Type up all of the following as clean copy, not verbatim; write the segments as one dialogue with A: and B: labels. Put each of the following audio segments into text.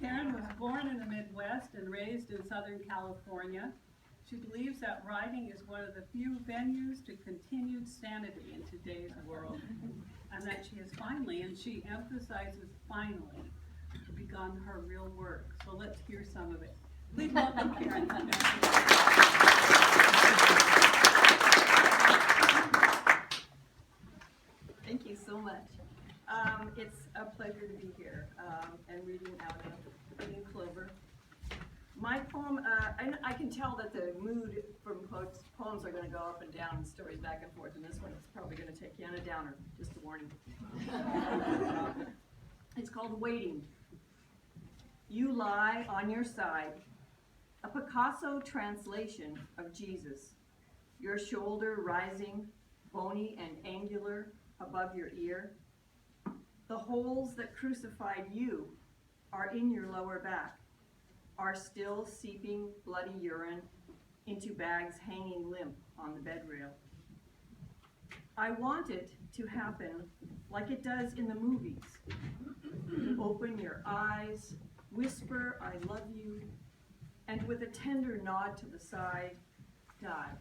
A: Karen was born in the Midwest and raised in Southern California. She believes that writing is one of the few venues to continued sanity in today's world, and that she has finally, and she emphasizes finally, begun her real work. So let's hear some of it. Please welcome Karen.
B: Thank you so much. It's a pleasure to be here and reading out of Reading Clover. My poem, I can tell that the mood from poems are going to go up and down and stories back and forth, and this one is probably going to take you on a downer, just a warning. It's called Waiting. You lie on your side, a Picasso translation of Jesus, your shoulder rising, bony and angular above your ear. The holes that crucified you are in your lower back, are still seeping bloody urine into bags hanging limp on the bed rail. I want it to happen like it does in the movies. Open your eyes, whisper, I love you, and with a tender nod to the side, die.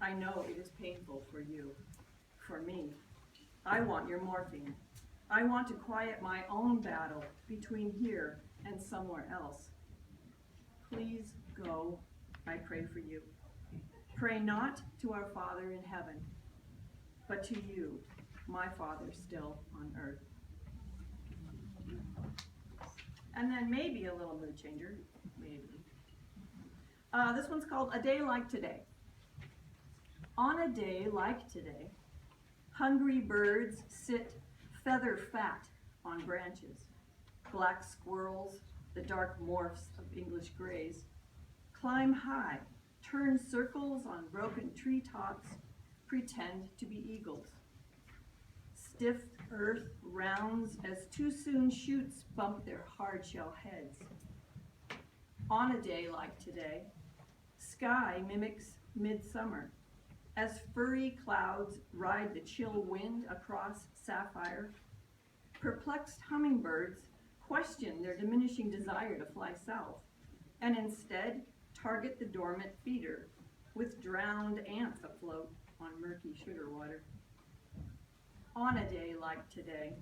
B: I know it is painful for you, for me. I want your morphine. I want to quiet my own battle between here and somewhere else. Please go, I pray for you. Pray not to our Father in heaven, but to you, my Father still on earth. And then maybe a little mood changer, maybe. This one's called A Day Like Today. On a day like today, hungry birds sit feather fat on branches. Black squirrels, the dark morphs of English grays, climb high, turn circles on broken treetops, pretend to be eagles. Stiff earth rounds as too soon shoots bump their hard shell heads. On a day like today, sky mimics midsummer, as furry clouds ride the chill wind across sapphire. Perplexed hummingbirds question their diminishing desire to fly south, and instead target the dormant feeder with drowned ants afloat on murky sugar water. On a day like today,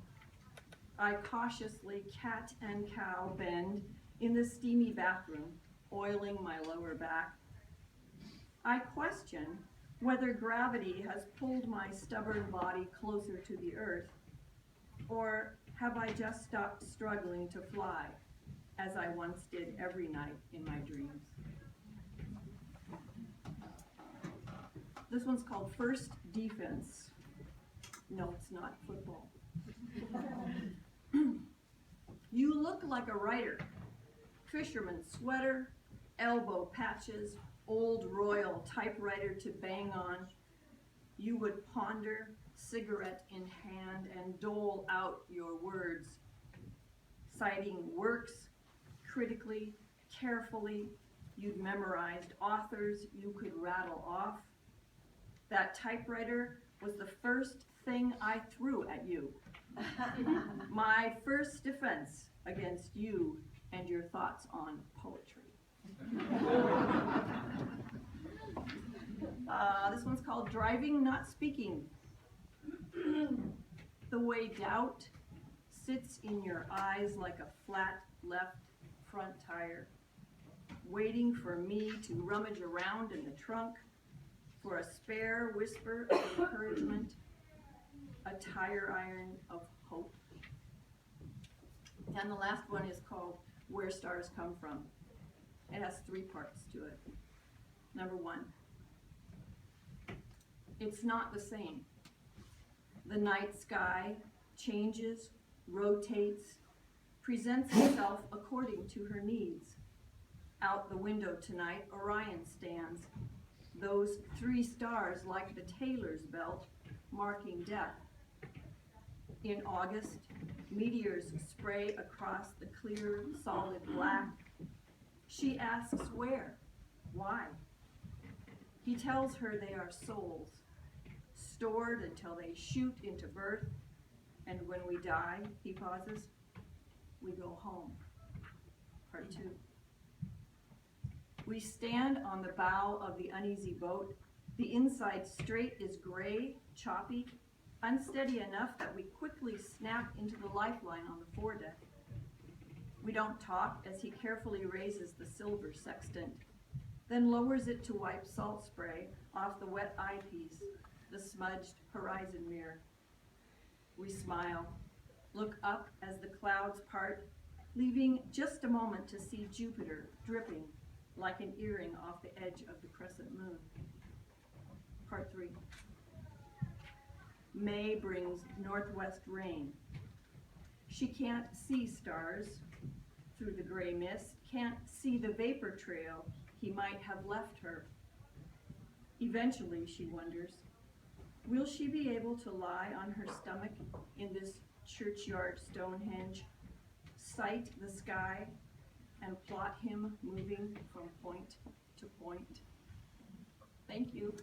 B: I cautiously cat and cow bend in the steamy bathroom, oiling my lower back. I question whether gravity has pulled my stubborn body closer to the earth, or have I just stopped struggling to fly, as I once did every night in my dreams? This one's called First Defense. No, it's not football. You look like a writer. Fisherman sweater, elbow patches, old royal typewriter to bang on. You would ponder, cigarette in hand, and dole out your words, citing works critically, carefully. You'd memorized authors you could rattle off. That typewriter was the first thing I threw at you. My first defense against you and your thoughts on poetry. This one's called Driving, Not Speaking. The way doubt sits in your eyes like a flat left front tire, waiting for me to rummage around in the trunk for a spare whisper of encouragement, a tire iron of hope. And the last one is called Where Stars Come From. It has 3 parts to it. Number 1, it's not the same. The night sky changes, rotates, presents itself according to her needs. Out the window tonight, Orion stands. Those 3 stars like the tailor's belt, marking death. In August, meteors spray across the clear, solid black. She asks where, why. He tells her they are souls, stored until they shoot into birth, and when we die, he pauses, we go home. Part 2. We stand on the bow of the uneasy boat. The inside straight is gray, choppy, unsteady enough that we quickly snap into the lifeline on the foredeck. We don't talk as he carefully raises the silver sextant, then lowers it to wipe salt spray off the wet eyepiece, the smudged horizon mirror. We smile, look up as the clouds part, leaving just a moment to see Jupiter dripping like an earring off the edge of the crescent moon. Part 3. May brings northwest rain. She can't see stars through the gray mist, can't see the vapor trail he might have left her. Eventually, she wonders, will she be able to lie on her stomach in this churchyard Stonehenge, sight the sky, and plot him moving from point to point? Thank you.